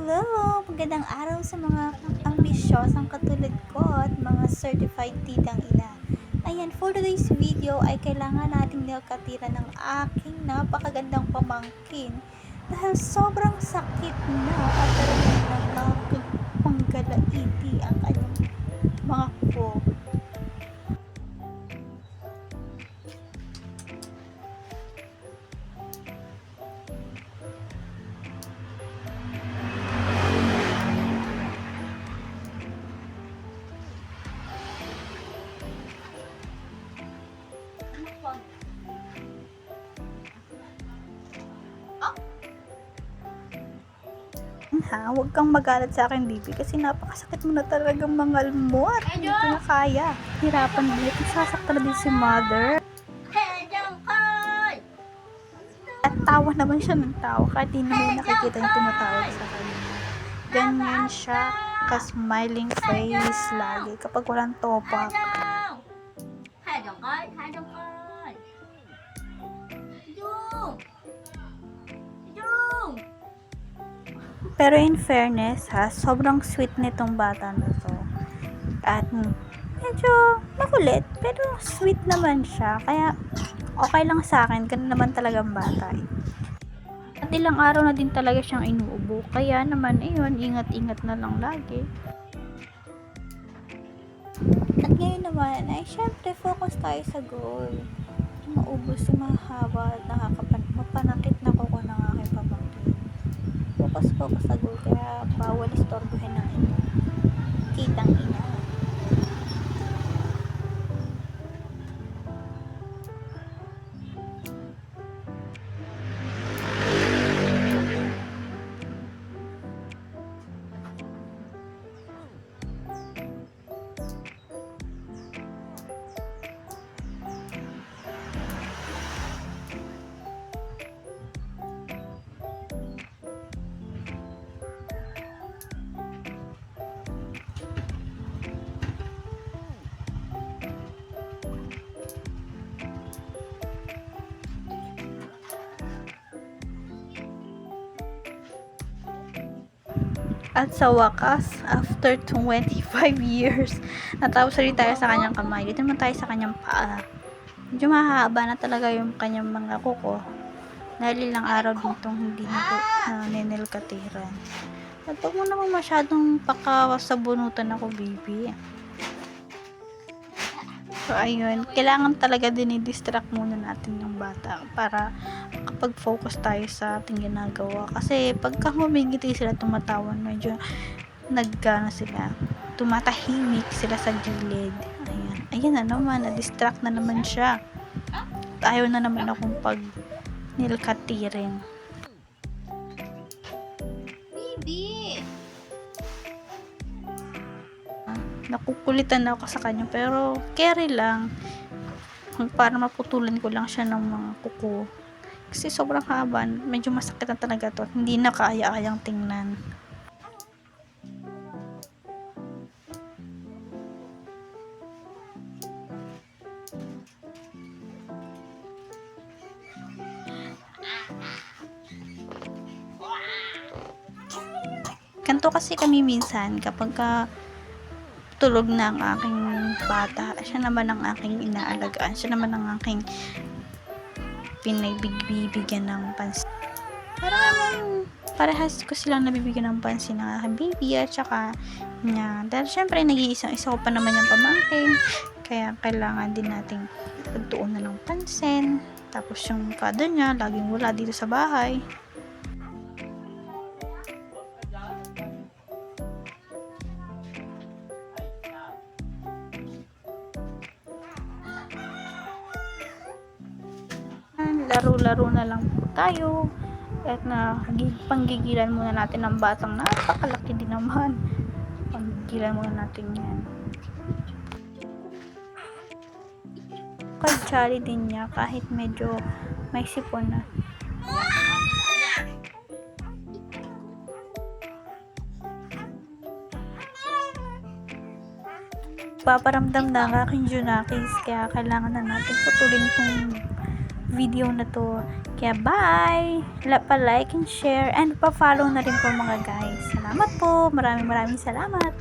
Hello! Magandang araw sa mga ambisyosang katulad ko at mga certified titang ina. Ayan, for today's video ay kailangan nating nilkatira ng aking napakagandang pamangkin dahil sobrang sakit na at talagang nakakapanggalaiti ang kanyang mga kuko. Ha, huwag kang magalit sa akin, baby, kasi napakasakit mo na talagang mangalmot. Hindi ko na kaya. Hirapan ulit. Sasaktan na din si mother. At tawa naman siya ng tawa kahit di naman nakikita yung tumatawag sa kanya. Ganyan siya ka-smiling face lagi kapag walang topak. Pero in fairness ha, sobrang sweet nitong bata na to. At medyo makulit, pero sweet naman siya. Kaya okay lang sa akin, ganun naman talagang bata. At ilang araw na din talaga siyang inuubo. Kaya naman, ayun, ingat-ingat na lang lagi. At ngayon naman, ay syempre, focus tayo sa goal. Maubos yung mahaba at mapanakit na kuko ng aking pamangkin. Focus sa goal, kaya bawal istorbohin ng ito. Kitang ina. At sa wakas, after 25 years, natapos rin tayo sa kanyang kamay. Dito naman tayo sa kanyang paa. Medyo mahaba na talaga yung kanyang mga kuko. Dahil ilang araw ditong hindi na ninilkatiran. At huwag mo naman masyadong pakasabunutan ako, baby. So, ayun. Kailangan talaga dinidistract muna natin yung bata para kapag focus tayo sa ating ginagawa. Kasi pagka humingiti sila, tumatawan, medyo nagana sila. Tumatahimik sila sa gilid. Ayan. Ayan na naman. Na-distract na naman siya. Ayaw na naman akong pag nilkatirin. Baby! Nakukulitan ako sa kanya, pero carry lang para maputulan ko lang siya ng mga kuko kasi sobrang haba, medyo masakit na talaga to, hindi na kaya-kayang tingnan. Ganto kasi kami minsan kapag tulog na ang aking bata, siya naman ang aking inaalagaan, siya naman ang aking pinagbibigyan ng pansin. Pero naman, parehas ko silang nabibigyan ng pansin ng aking baby at saka niya. Dahil syempre, nag-iisa ko pa naman yung pamangkin, kaya kailangan din nating pagtuunan ng pansin. Tapos yung father niya, laging wala dito sa bahay. Laro-laro na lang po tayo at panggigilan muna natin ang batang napakalaki din naman. Panggigilan muna natin yan. Kajali din niya kahit medyo may sipon na. Paparamdam na ang aking Junakis, kaya kailangan na natin putulin itong video na to. Kaya bye! Pa-like and share and pa-follow na rin po mga guys. Salamat po! Maraming salamat!